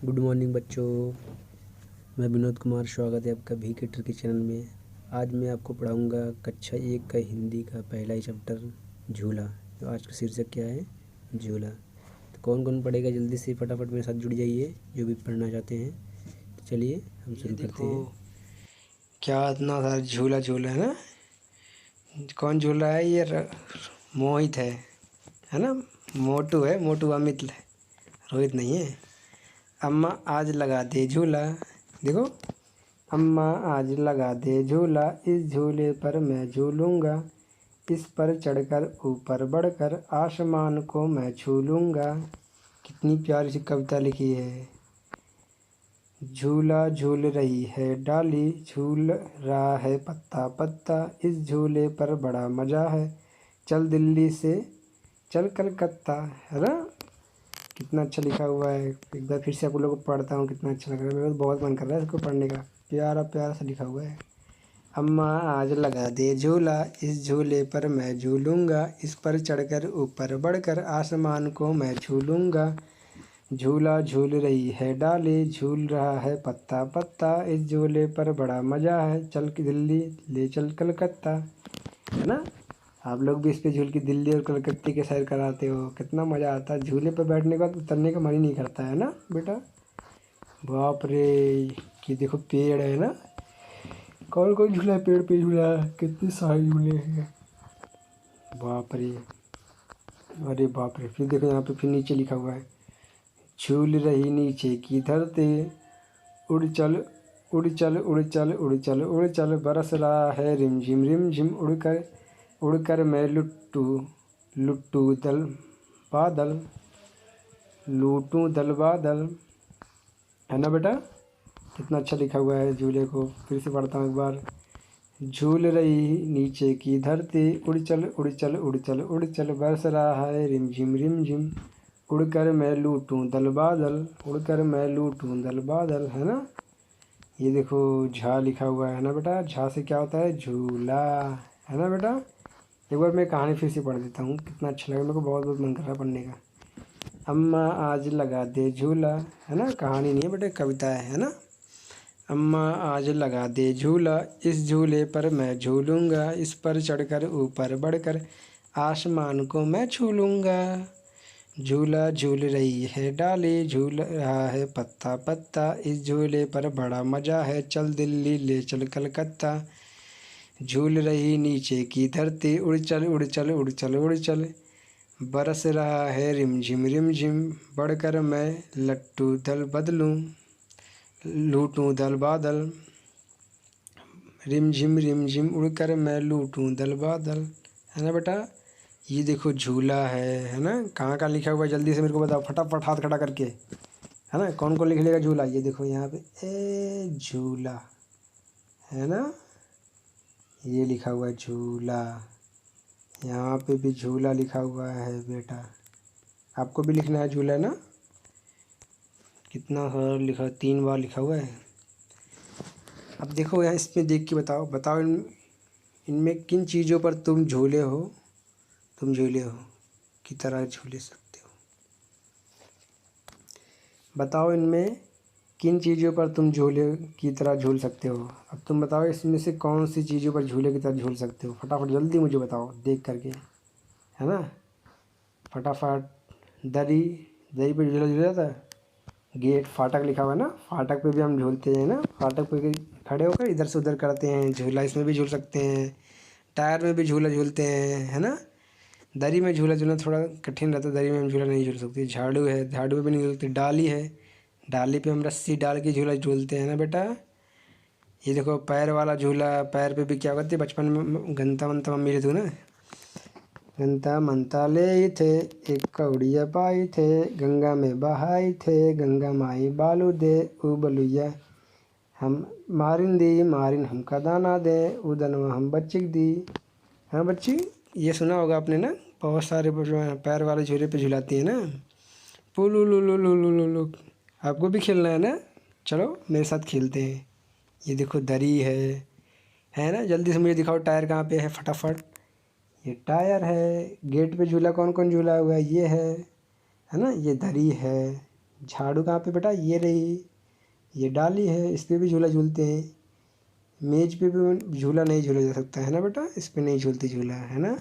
Good morning बच्चों। मैं विनोद कुमार, स्वागत है आपका भी के ट्रिकी चैनल में। आज मैं आपको पढ़ाऊंगा कक्षा 1 का हिंदी का पहला ही चैप्टर झूला। तो आज का शीर्षक क्या है? झूला। तो कौन कौन पढ़ेगा? जल्दी से फटाफट मेरे साथ जुड़ जाइए जो भी पढ़ना चाहते हैं। तो चलिए हम शुरू करते हैं। क्या इतना सारा झूला झूला है ना। कौन झूला है? ये मोहित है ना। मोटू है, मोटू अमित है, रोहित नहीं है। अम्मा आज लगा दे झूला। देखो, अम्मा आज लगा दे झूला, इस झूले पर मैं झूलूंगा, इस पर चढ़कर ऊपर बढ़कर आसमान को मैं छू लूँगा। कितनी प्यारी सी कविता लिखी है। झूला झूल रही है डाली, झूल रहा है पत्ता पत्ता, इस झूले पर बड़ा मज़ा है, चल दिल्ली से चल कलकत्ता। है ना। कितना अच्छा लिखा हुआ है। एक बार फिर से आप लोगों को पढ़ता हूँ, कितना अच्छा लग रहा है। मेरा तो बहुत मन कर रहा है इसको पढ़ने का। प्यारा प्यारा सा लिखा हुआ है। अम्मा आज लगा दे झूला, इस झूले पर मैं झूलूँगा, इस पर चढ़कर ऊपर बढ़कर आसमान को मैं छू लूँगा। झूला झूल रही है डाली, झूल रहा है पत्ता पत्ता, इस झूले पर बड़ा मज़ा है, चल के दिल्ली ले चल कलकत्ता। है ना। आप लोग भी इस पे झूल के दिल्ली और कलकत्ते के सैर कराते हो। कितना मज़ा आता है झूले पर बैठने का, तो उतरने का मन ही नहीं करता है ना बेटा। बाप रे, कि देखो पेड़ है ना। कौन कौन झूला है? पेड़ पे झूला है, कितने सारे झूले हैं। बाप रे, अरे बाप रे। फिर देखो यहाँ पे फिर नीचे लिखा हुआ है, झूल रही नीचे की धरती, उड़ चल उड़ चल उड़ चल उड़ चल उड़ चल, बरस रहा है रिम झिम, उड़कर मैं लुट्टू दल बादल, लूटूं दल बादल। है ना बेटा। कितना अच्छा लिखा हुआ है झूले को। फिर से पढ़ता हूँ एक बार। झूल रही नीचे की धरती, उड़ चल उड़ चल उड़ चल उड़ चल, बरस रहा है रिम झिम, उड़कर मैं लूटूं दल बादल, उड़कर मैं लूटूं दल बादल। है ना। ये देखो झा लिखा हुआ है ना बेटा। झा से क्या होता है? झूला। है ना बेटा। एक बार मैं कहानी फिर से पढ़ देता हूँ, कितना अच्छा लगा। मेरे को बहुत बहुत मन कर रहा है पढ़ने का। अम्मा आज लगा दे झूला। है ना, कहानी नहीं है बेटा, कविता है ना। अम्मा आज लगा दे झूला, इस झूले पर मैं झूलूँगा, इस पर चढ़कर ऊपर बढ़कर आसमान को मैं छू लूँगा। झूला झूल रही है डाली, झूल रहा है पत्ता पत्ता, इस झूले पर बड़ा मज़ा है, चल दिल्ली ले चल कलकत्ता। झूल रही नीचे की धरती, उड़ चल उड़ चल उड़ चल उड़ चल, बरस रहा है रिम झिम, बढ़कर मैं लट्टू दल बदलूं, लूटूं दल बादल। रिम झिम उड़कर मैं लूटूं दल बादल। है ना बेटा। ये देखो झूला है ना। कहाँ का लिखा हुआ है? जल्दी से मेरे को बताओ फटाफट, हाथ खड़ा करके। है ना। कौन कौन लिख लेगा झूला? ये देखो यहाँ पे ए झूला है ना। ये लिखा हुआ है झूला। यहाँ पे भी झूला लिखा हुआ है बेटा। आपको भी लिखना है झूला ना। कितना सारा लिखा, 3 बार लिखा हुआ है। अब देखो यहाँ इसमें देख के बताओ इनमें किन चीज़ों पर तुम झूले हो की तरह झूले सकते हो। बताओ इनमें किन चीज़ों पर तुम झूले की तरह झूल सकते हो। अब तुम बताओ इसमें से कौन सी चीज़ों पर झूले की तरह झूल सकते हो। फटाफट जल्दी मुझे बताओ देख करके। है ना। फटाफट। दरी पे झूला झूला जाता है। गेट, फाटक लिखा हुआ है ना, फाटक पे भी हम झूलते हैं ना। फाटक पे खड़े होकर इधर से उधर करते हैं झूला, इसमें भी झूल सकते हैं। टायर में भी झूला झूलते हैं। है ना। दरी में झूला झूलना थोड़ा कठिन रहता है, दरी में हम झूला नहीं झूल सकते। झाड़ू है, झाड़ू पे भी नहीं झूलते। डाली है, डाली पे हम रस्सी डाल के झूला झूलते हैं ना बेटा। ये देखो पैर वाला झूला, पैर पे भी क्या करते बचपन में, गंता मनता मम्मी रहती ना। गंता मनता ले थे, एक कौड़िया पाई थे, गंगा में बहाई थे, गंगा माई बालू दे, बलुया हम मारिन हमका दाना दे, उदनवा हम बच्चिक दी। हाँ बच्ची, ये सुना होगा आपने ना। बहुत सारे पैर वाले झूले पे झुलाती है ना। पुलू लू लू लू लू लू लू। आपको भी खेलना है ना। चलो मेरे साथ खेलते हैं। ये देखो दरी है ना। जल्दी से मुझे दिखाओ टायर कहाँ पे है फटाफट। ये टायर है। गेट पे झूला कौन कौन झूला हुआ है? ये है ना। ये दरी है, झाड़ू कहाँ पे बेटा, ये रही, ये डाली है, इस पर भी झूला झूलते हैं। मेज पे भी झूला नहीं झूला जा सकता है ना बेटा, इस पर नहीं झूलती झूला, है ना।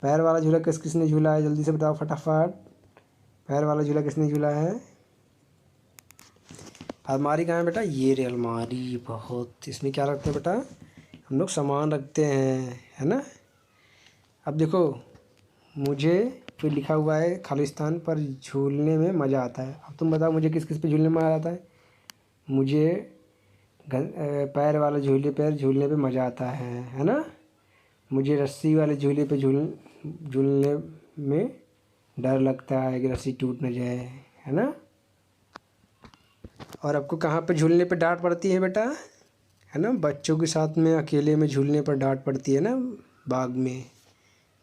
पैर वाला झूला किस किसने झूला है, जल्दी से बताओ फटाफट। पैर वाला झूला किसने झूला है। अलमारी कहाँ है बेटा, ये रे अलमारी, बहुत, इसमें क्या रखते हैं बेटा, हम लोग सामान रखते हैं, है ना। अब देखो, मुझे फिर लिखा हुआ है खालिस्तान पर झूलने में मज़ा आता है। अब तुम बताओ मुझे किस किस पे झूलने में मज़ा आता है। मुझे पैर वाले झूले पर झूलने पे मज़ा आता है ना। मुझे रस्सी वाले झूले पे झूलने में डर लगता है कि रस्सी टूट न जाए, है ना। और आपको कहाँ पे झूलने पे डांट पड़ती है बेटा, है ना। बच्चों के साथ में अकेले में झूलने पर डांट पड़ती है ना, बाग में।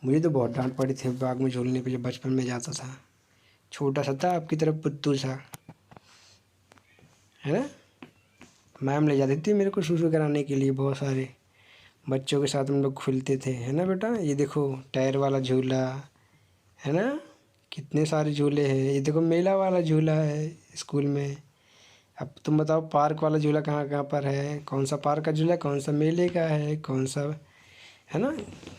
मुझे तो बहुत डांट पड़ी थी बाग में झूलने पे, जब बचपन में जाता था। छोटा सा था, आपकी तरफ पुत्तू सा, है ना। मैम ले जाती थी मेरे को शुशु कराने के लिए, बहुत सारे बच्चों के साथ हम लोग खेलते थे, है ना बेटा। ये देखो टायर वाला झूला, है ना, कितने सारे झूले हैं। ये देखो मेला वाला झूला है स्कूल में। अब तुम बताओ पार्क वाला झूला कहाँ कहाँ पर है, कौन सा पार्क का झूला, कौन सा मेले का है, कौन सा, है ना,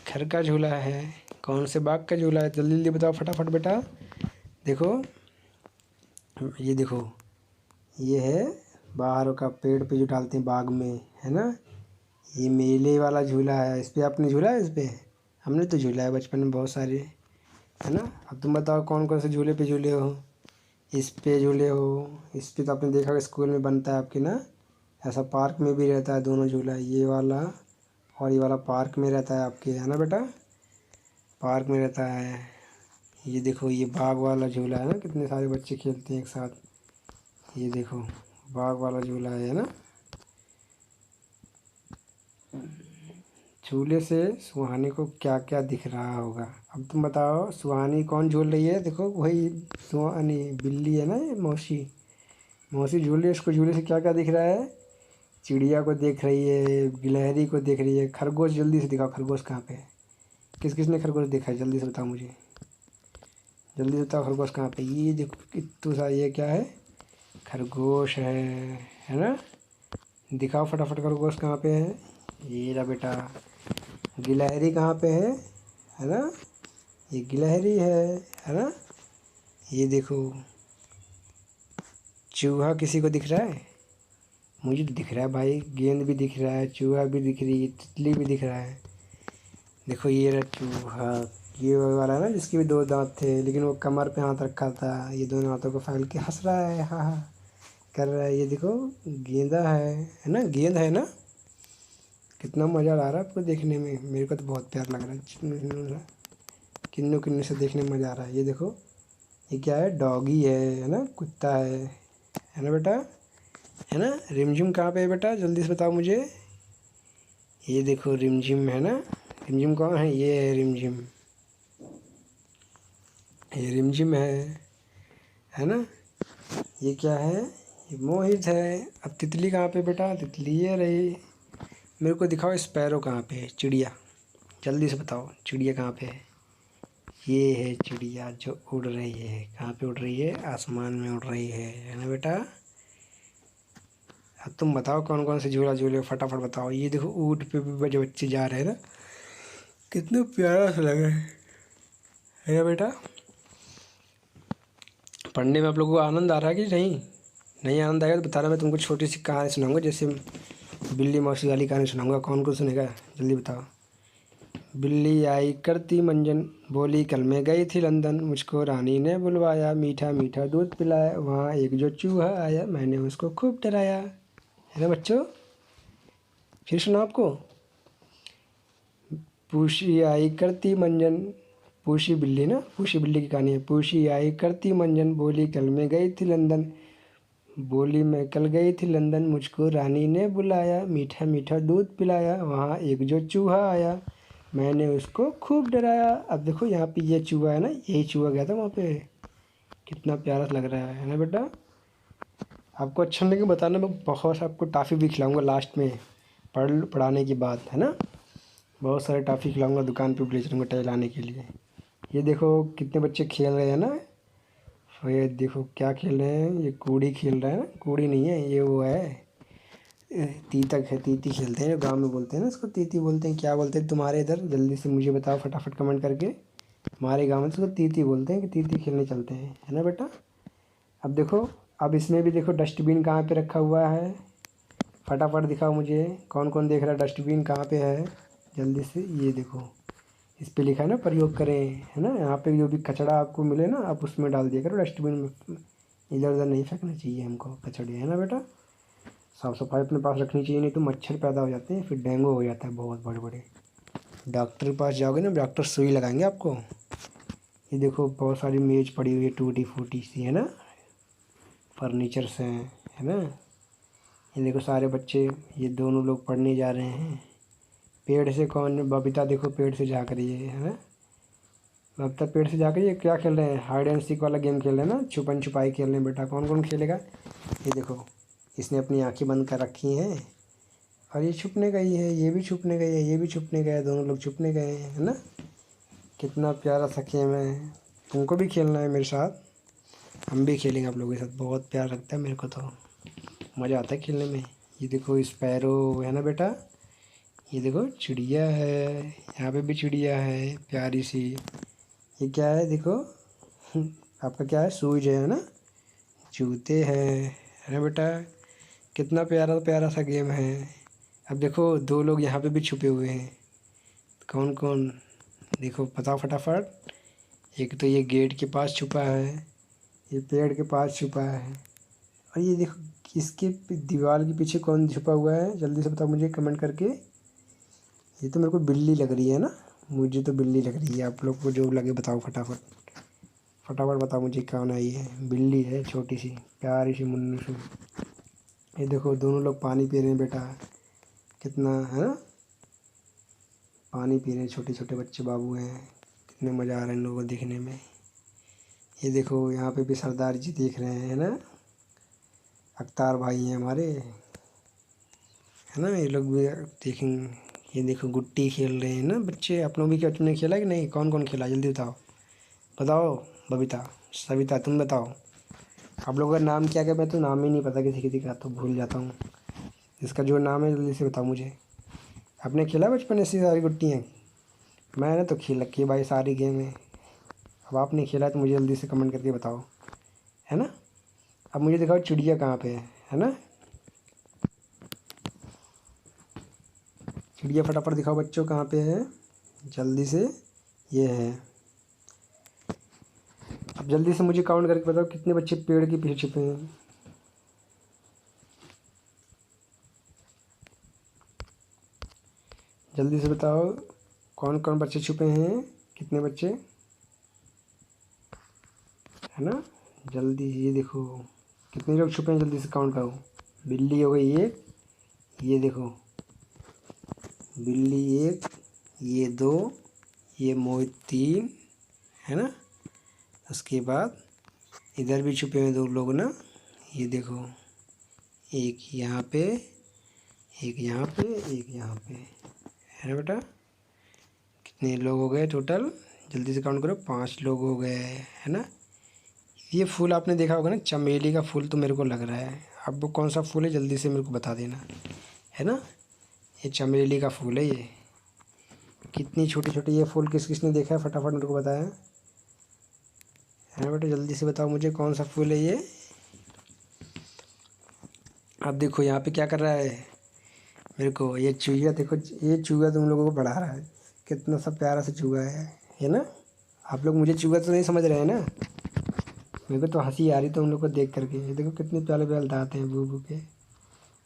घर का झूला है, कौन से बाग का झूला है। जल्दी जल्दी बताओ फटाफट बेटा। देखो ये देखो, ये है बाहर का पेड़ पे जो डालते हैं बाग में, है ना। ये मेले वाला झूला है, इस पर आपने झूला है, इस पर हमने तो झूला है बचपन में बहुत सारे, है ना। अब तुम बताओ कौन कौन से झूले पे झूले हो। इस पे झूले हो, इस पे तो आपने देखा कि स्कूल में बनता है आपके ना, ऐसा पार्क में भी रहता है दोनों झूला, ये वाला और ये वाला पार्क में रहता है आपके, है ना बेटा, पार्क में रहता है। ये देखो ये बाग वाला झूला है ना, कितने सारे बच्चे खेलते हैं एक साथ। ये देखो बाग वाला झूला है ना। झूले से सुहानी को क्या क्या दिख रहा होगा। अब तुम बताओ सुहानी कौन झूल रही है। देखो वही सुहानी बिल्ली है ना, ये मौसी, मौसी झूल रही है। इसको झूले से क्या क्या दिख रहा है, चिड़िया को देख रही है, गिलहरी को देख रही है, खरगोश, जल्दी से दिखाओ खरगोश कहाँ पे है। किस किस ने खरगोश देखा है, जल्दी से बताओ मुझे, जल्दी से बताओ खरगोश कहाँ पे। ये देखो कितना सा, ये क्या है, खरगोश है ना। दिखाओ फटाफट खरगोश कहाँ पे है। ये रहा बेटा। गिलहरी कहाँ पे है ना, ये गिलहरी है ना। ये देखो चूहा किसी को दिख रहा है, मुझे तो दिख रहा है भाई, गेंद भी दिख रहा है, चूहा भी दिख रही है, तितली भी दिख रहा है। देखो ये रहा चूहा, ये वाला है ना जिसके भी दो दांत थे, लेकिन वो कमर पे हाथ रखा था, ये दोनों हाथों को फैल के हंस रहा है, हाँ हाँ कर रहा है। ये देखो गेंदा है ना, गेंद है ना। कितना मज़ा आ रहा है आपको देखने में, मेरे को तो बहुत प्यार लग रहा है, किन्नू किन्नू से देखने में मज़ा आ रहा है। ये देखो ये क्या है, डॉगी है ना, कुत्ता है ना बेटा, है ना। रिमझिम कहाँ पे है बेटा, जल्दी से बताओ मुझे। ये देखो रिमझिम है ना, रिमझिम कौन है, ये है रिमझिम, ये रिमझिम है ना। ये क्या है, ये मोहित है। अब तितली कहाँ पे बेटा, तितली ये रही। मेरे को दिखाओ स्पैरो कहाँ पे है, चिड़िया, जल्दी से बताओ चिड़िया कहाँ पे है। ये है चिड़िया जो उड़ रही है, कहाँ पे उड़ रही है, आसमान में उड़ रही है ना बेटा। अब तुम बताओ कौन कौन से झूला झूले फटाफट बताओ। ये देखो ऊँट पे भी जो बच्चे जा रहे हैं ना, कितना प्यारा सा लग रहा है ना बेटा। पढ़ने में आप लोगों को आनंद आ रहा है कि नहीं, नहीं आनंद आएगा तो बताना, मैं तुमको छोटी सी कहानी सुनाऊंगा, जैसे बिल्ली मौसी वाली कहानी सुनाऊंगा। कौन कौन सुनेगा, जल्दी बताओ। बिल्ली आई करती मंजन, बोली कल मैं गई थी लंदन, मुझको रानी ने बुलवाया, मीठा मीठा दूध पिलाया, वहाँ एक जो चूहा आया, मैंने उसको खूब डराया, है ना बच्चों। फिर सुना आपको। पूशी आई करती मंजन, पूशी बिल्ली ना, पूशी बिल्ली की कहानी है। पूशी आई करती मंजन, बोली कल मैं गई थी लंदन, बोली मैं कल गई थी लंदन, मुझको रानी ने बुलाया, मीठा मीठा दूध पिलाया, वहाँ एक जो चूहा आया, मैंने उसको खूब डराया। अब देखो यहाँ पे ये चूहा है ना, यही चूहा गया था वहाँ पे, कितना प्यारा लग रहा है ना बेटा। आपको अच्छा लगे बताना, मैं बहुत आपको टॉफ़ी भी खिलाऊंगा लास्ट में, पढ़ाने की बात है ना। बहुत सारे टॉफ़ी खिलाऊंगा, दुकान पे बेच दूँगा टहलाने के लिए। ये देखो कितने बच्चे खेल रहे हैं ना, और ये देखो क्या खेल रहे हैं, ये कूड़ी खेल रहे हैं ना, कूड़ी नहीं है ये, वो है तीतक है, तीती खेलते हैं गांव में, बोलते हैं ना इसको, तीती बोलते हैं। क्या बोलते हैं तुम्हारे इधर, जल्दी से मुझे बताओ फटाफट कमेंट करके। हमारे गांव में तो इसको तीती बोलते हैं कि तीती खेलने चलते हैं, है ना बेटा। अब देखो, अब इसमें भी देखो डस्टबिन कहाँ पे रखा हुआ है, फटाफट दिखाओ मुझे, कौन कौन देख रहा है डस्टबिन कहाँ पे है जल्दी से। ये देखो इस पे लिखा है ना प्रयोग करें, है ना। यहाँ पे जो भी कचरा आपको मिले ना, आप उसमें डाल दिया करो डस्टबिन में, इधर उधर नहीं फेंकना चाहिए हमको कचड़े, है ना बेटा। साफ़ सफाई अपने पास रखनी चाहिए, नहीं तो मच्छर पैदा हो जाते हैं, फिर डेंगू हो जाता है बहुत बड़े बड़े। डॉक्टर के पास जाओगे ना, डॉक्टर सुई लगाएंगे आपको। ये देखो बहुत सारी मेज़ पड़ी हुई है टूटी फूटी सी, है ना, फर्नीचर से, है ना। ये देखो सारे बच्चे, ये दोनों लोग पढ़ने जा रहे हैं। पेड़ से कौन, बबीता देखो पेड़ से झाँक रही है ना। बबीता पेड़ से झाँक रही है, क्या खेल रहे हैं, हाइड एंड सीक वाला गेम खेल रहे हैं ना, छुपन छुपाई खेल रहे हैं बेटा। कौन कौन खेलेगा, ये देखो इसने अपनी आँखें बंद कर रखी हैं, और ये छुपने गई है, ये भी छुपने गई है, ये भी छुपने गया है, दोनों लोग छुपने गए हैं, है ना। कितना प्यारा सा गेम है, तुमको भी खेलना है मेरे साथ, हम भी खेलेंगे आप लोगों के साथ। बहुत प्यार लगता है मेरे को तो, मज़ा आता है खेलने में। ये देखो स्पैरो है ना बेटा, ये देखो चिड़िया है, यहाँ पे भी चिड़िया है प्यारी सी। ये क्या है देखो आपका क्या है, शूज है ना, जूते हैं, है ना बेटा। कितना प्यारा प्यारा सा गेम है। अब देखो दो लोग यहाँ पे भी छुपे हुए हैं, कौन कौन देखो बताओ फटाफट। एक तो ये गेट के पास छुपा है, ये पेड़ के पास छुपा है, और ये देखो इसके दीवार के पीछे कौन छुपा हुआ है, जल्दी से बताओ मुझे कमेंट करके। ये तो मेरे को बिल्ली लग रही है ना, मुझे तो बिल्ली लग रही है, आप लोग को जो लगे बताओ फटाफट, फटाफट बताओ मुझे कौन आई है। बिल्ली है छोटी सी प्यारी सी मुन्नू सी। ये देखो दोनों लोग पानी पी रहे हैं बेटा, कितना है ना, पानी पी रहे हैं, छोटे छोटे बच्चे बाबू हैं, कितने मज़ा आ रहा है इन लोगों को देखने में। ये देखो यहाँ पे भी सरदार जी देख रहे हैं, है ना, अख्तार भाई हैं हमारे, है ना, ये लोग भी देखेंगे। ये देखो गुट्टी खेल रहे हैं ना बच्चे, आप लोग भी क्या, तुमने खेला कि नहीं, कौन कौन खेला जल्दी बताओ, बताओ बबीता, सविता तुम बताओ। आप लोगों का नाम क्या क्या, मैं तो नाम ही नहीं पता किसी किसी का, तो भूल जाता हूँ। इसका जो नाम है जल्दी से बताओ मुझे। आपने खेला बचपन ऐसी सारी गुट्टियाँ, मैंने तो खेल रखी है भाई सारी गेम है। अब आपने खेला तो मुझे जल्दी से कमेंट करके बताओ, है ना। अब मुझे दिखाओ चिड़िया कहाँ पे है ना, चिड़िया फटाफट दिखाओ बच्चों कहाँ पे है जल्दी से। ये है, अब जल्दी से मुझे काउंट करके बताओ कितने बच्चे पेड़ के पीछे छुपे हैं। जल्दी से बताओ कौन कौन बच्चे छुपे हैं, कितने बच्चे, है ना। जल्दी ये देखो कितने लोग छुपे हैं, जल्दी से काउंट करो। बिल्ली हो गई एक, ये देखो बिल्ली एक, ये दो, ये मोहित तीन, है ना। उसके बाद इधर भी छुपे हैं दो लोग ना, ये देखो एक यहाँ पे, एक यहाँ पे, एक यहाँ पे, है ना बेटा। कितने लोग हो गए टोटल, जल्दी से काउंट करो, 5 लोग हो गए, है ना। ये फूल आपने देखा होगा ना, चमेली का फूल तो मेरे को लग रहा है, अब वो कौन सा फूल है जल्दी से मेरे को बता देना, है ना। ये चमेली का फूल है ये। कितनी छोटी छोटी ये फूल किस किसने देखा है फटाफट मेरे को बताया, है ना बेटा। जल्दी से बताओ मुझे कौन सा फूल है ये। अब देखो यहाँ पे क्या कर रहा है मेरे को, ये चूहा देखो, ये चूहा तुम लोगों को पढ़ा रहा है, कितना सा प्यारा सा चूहा है ना। आप लोग मुझे चूहा तो नहीं समझ रहे हैं ना, मेरे को तो हंसी आ रही तुम लोग को देख करके। ये देखो कितने प्यारे प्यारे दांत हैं बूबू के,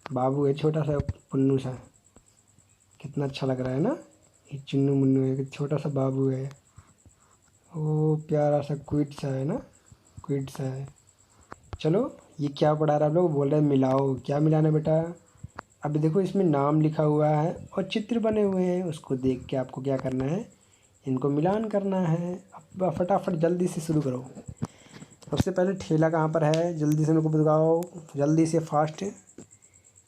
बाबू है छोटा सा पुन्नू सा, कितना अच्छा लग रहा है ना। ये चुन्नू मुन्नू है, छोटा सा बाबू है, ओ प्यारा सा क्विट सा है ना, क्विट सा है। चलो ये क्या पढ़ा रहा है, आप लोग बोल रहे हैं मिलाओ, क्या मिलाना है बेटा। अब देखो इसमें नाम लिखा हुआ है और चित्र बने हुए हैं, उसको देख के आपको क्या करना है, इनको मिलान करना है। अब फटाफट जल्दी से शुरू करो। सबसे पहले ठेला कहाँ पर है, जल्दी से मेरे को बताओ, जल्दी से फास्ट।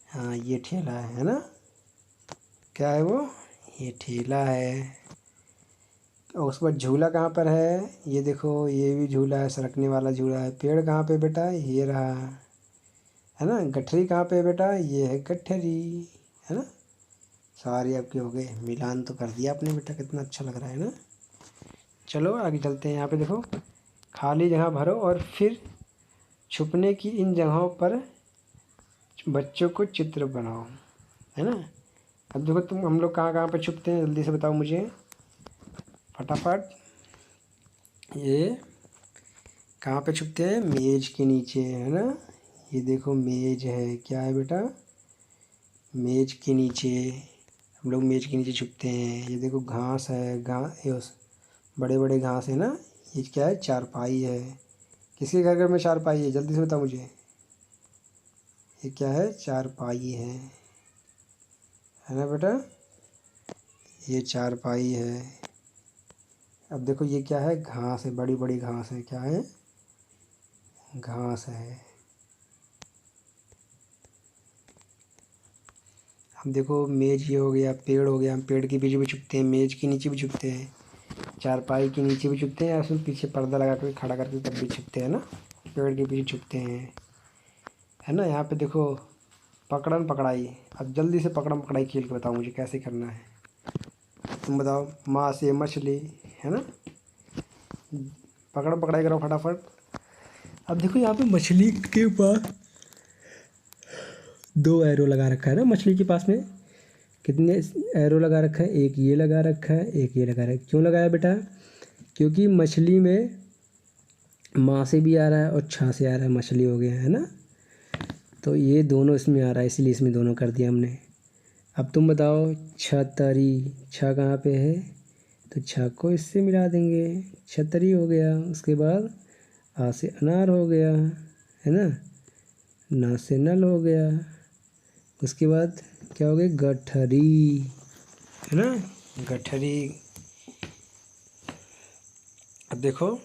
हाँ ये ठेला है ना, क्या है वो, ये ठेला है। और उसके बाद झूला कहाँ पर है, ये देखो ये भी झूला है, सरकने वाला झूला है। पेड़ कहाँ पे बेटा, ये रहा, है ना। गठरी कहाँ पे बेटा, ये है गठरी, है ना। सारी आपके हो गए, मिलान तो कर दिया आपने बेटा, कितना अच्छा लग रहा है ना। चलो आगे चलते हैं। यहाँ पे देखो, खाली जगह भरो और फिर छुपने की इन जगहों पर बच्चों को चित्र बनाओ, है ना। अब देखो तुम, हम लोग कहाँ कहाँ पे छुपते हैं, जल्दी से बताओ मुझे फटाफट। ये कहाँ पे छुपते हैं, मेज के नीचे, है ना। ये देखो मेज है, क्या है बेटा, मेज के नीचे। हम लोग मेज के नीचे छुपते हैं। ये देखो घास है, घास, बड़े बड़े घास है ना। ये क्या है, चारपाई है। किसके घर घर में चारपाई है, जल्दी से बताओ मुझे। ये क्या है, चारपाई है ना बेटा, ये चारपाई है। अब देखो ये क्या है, घास है, बड़ी बड़ी घास है, क्या है, घास है। अब देखो मेज ये हो गया, पेड़ हो गया, हम पेड़ के पीछे भी छुपते हैं, मेज के नीचे भी छुपते हैं, चारपाई के नीचे भी छुपते हैं, या उसमें पीछे पर्दा लगा कर खड़ा करके तब भी छुपते हैं ना, पेड़ के पीछे छुपते हैं, है ना। यहाँ पे देखो पकड़न पकड़ाई। अब जल्दी से पकड़न पकड़ाई खेल के बताओ मुझे कैसे करना है, तुम बताओ। माँ से मछली, है ना, पकड़न पकड़ाई करो फटाफट। अब देखो यहाँ पे मछली के पास 2 एरो लगा रखा है ना, मछली के पास में कितने एरो लगा रखा है, एक ये लगा रखा है, एक ये लगा रखा है। क्यों लगाया बेटा, क्योंकि मछली में माँ से भी आ रहा है और छा से आ रहा है, मछली हो गया है ना, तो ये दोनों इसमें आ रहा है, इसलिए इसमें दोनों कर दिया हमने। अब तुम बताओ, छतरी, छा कहाँ पे है, तो छा को इससे मिला देंगे, छतरी हो गया। उसके बाद आ से अनार हो गया, है ना, ना से नल हो गया। उसके बाद क्या हो गया, गठरी, है ना, गठरी। अब देखो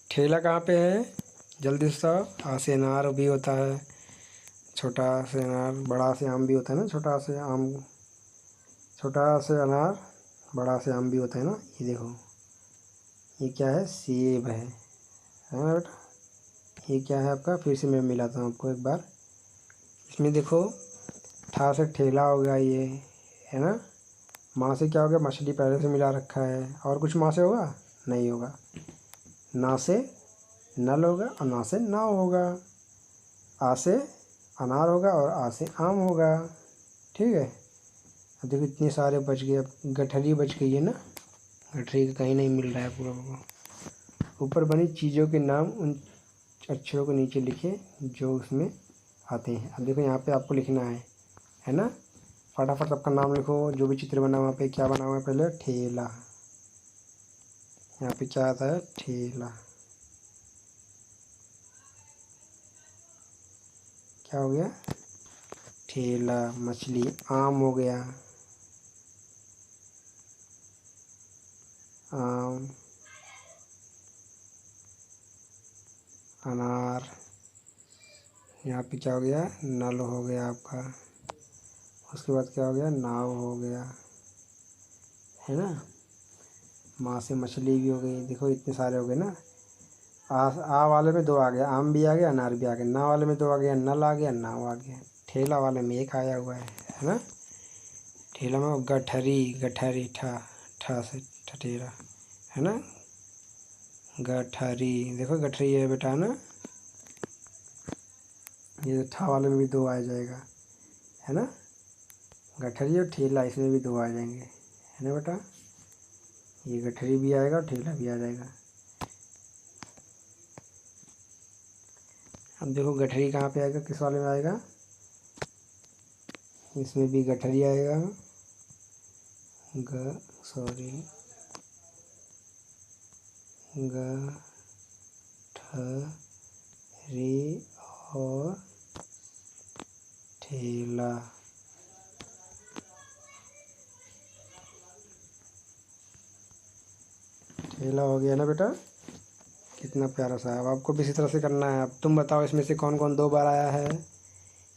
ठेला कहाँ पे है, जल्दी से बताओ। आ से अनार भी होता है, छोटा से अनार, बड़ा से आम भी होता है ना, छोटा से आम, छोटा से अनार, बड़ा से आम भी होता है ना। ये देखो ये क्या है, सेब है ना बेटा। ये क्या है आपका, फिर से मैं मिलाता हूँ आपको एक बार। इसमें देखो ठा से ठेला हो गया ये, है ना। माँ से क्या हो गया, मछली पहले से मिला रखा है, और कुछ माँ से होगा, नहीं होगा। ना से नल होगा और ना से नाव होगा। आ से अनार होगा और आ से आम होगा, ठीक है। अब देखो इतने सारे बच गए। अब गठरी बच गई है ना, गठरी का कहीं नहीं मिल रहा है पूरा को। ऊपर बनी चीज़ों के नाम उन अक्षरों को नीचे लिखे जो उसमें आते हैं। अब देखो यहाँ पे आपको लिखना है ना, फटाफट सबका नाम लिखो। जो भी चित्र बना वहाँ पे क्या बना हुआ है, पहले ठेला, यहाँ पे क्या आता है, ठेला, क्या हो गया, ठेला। मछली, आम हो गया, आम, अनार। यहाँ पे क्या हो गया, नल हो गया आपका। उसके बाद क्या हो गया, नाव हो गया, है ना। माँ से मछली भी हो गई। देखो इतने सारे हो गए ना। आ वाले में 2 आ गया, आम भी आ गया, अनार भी आ गया। ना वाले में 2 आ गया, नल आ गया, नाव आ गया। ठेला वाले में 1 आया हुआ है ना। ठेला में गठरी, गठरी, ठा, ठा से ठठेरा, है ना, गठरी। देखो गठरी है बेटा, है ना। ये ठा वाले में भी 2 आ जाएगा, है ना। गठरी और ठेला, इसमें भी 2 आ जाएंगे, है ना बेटा। ये गठरी भी आएगा और ठेला भी आ जाएगा। अब देखो गठरी कहाँ पे आएगा, किस वाले में आएगा, इसमें भी गठरी आएगा, सॉरी, गठरी और ठेला। ठेला हो गया ना बेटा, कितना प्यारा सा है। अब आपको भी इसी तरह से करना है। अब तुम बताओ इसमें से कौन कौन 2 बार आया है,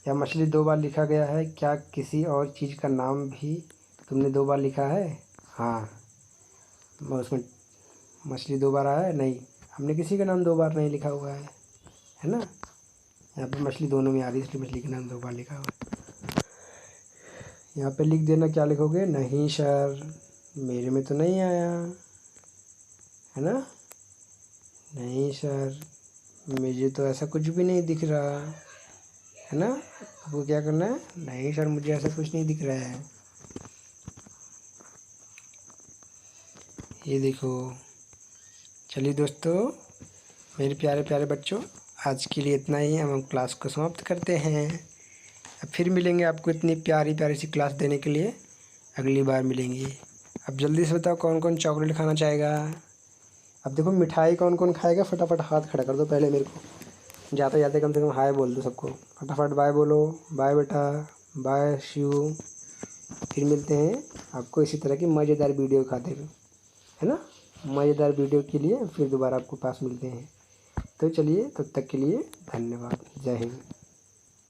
या मछली 2 बार लिखा गया है, क्या किसी और चीज़ का नाम भी तुमने 2 बार लिखा है। हाँ, मैं उसमें मछली 2 बार आया है? नहीं, हमने किसी का नाम 2 बार नहीं लिखा हुआ है ना। यहाँ पे मछली दोनों में आ रही है इसलिए मछली का नाम 2 बार लिखा हुआ है। यहाँ पे लिख देना, क्या लिखोगे? नहीं सर, मेरे में तो नहीं आया है ना। नहीं सर, मुझे तो ऐसा कुछ भी नहीं दिख रहा है ना। आपको क्या करना है? नहीं सर, मुझे ऐसा कुछ नहीं दिख रहा है। ये देखो। चलिए दोस्तों, मेरे प्यारे प्यारे बच्चों, आज के लिए इतना ही। हम क्लास को समाप्त करते हैं। अब फिर मिलेंगे आपको इतनी प्यारी प्यारी सी क्लास देने के लिए। अगली बार मिलेंगे। अब जल्दी से बताओ कौन कौन चॉकलेट खाना चाहेगा। अब देखो मिठाई कौन कौन खाएगा, फटाफट हाथ खड़ा कर दो पहले मेरे को। जाते जाते कम से कम हाय बोल दो सबको। फटाफट बाय बोलो। बाय बेटा, बाय शिव। फिर मिलते हैं आपको इसी तरह की मज़ेदार वीडियो खाते हुए, है ना। मज़ेदार वीडियो के लिए फिर दोबारा आपको पास मिलते हैं। तो चलिए, तब तक के लिए धन्यवाद। जय हिंद।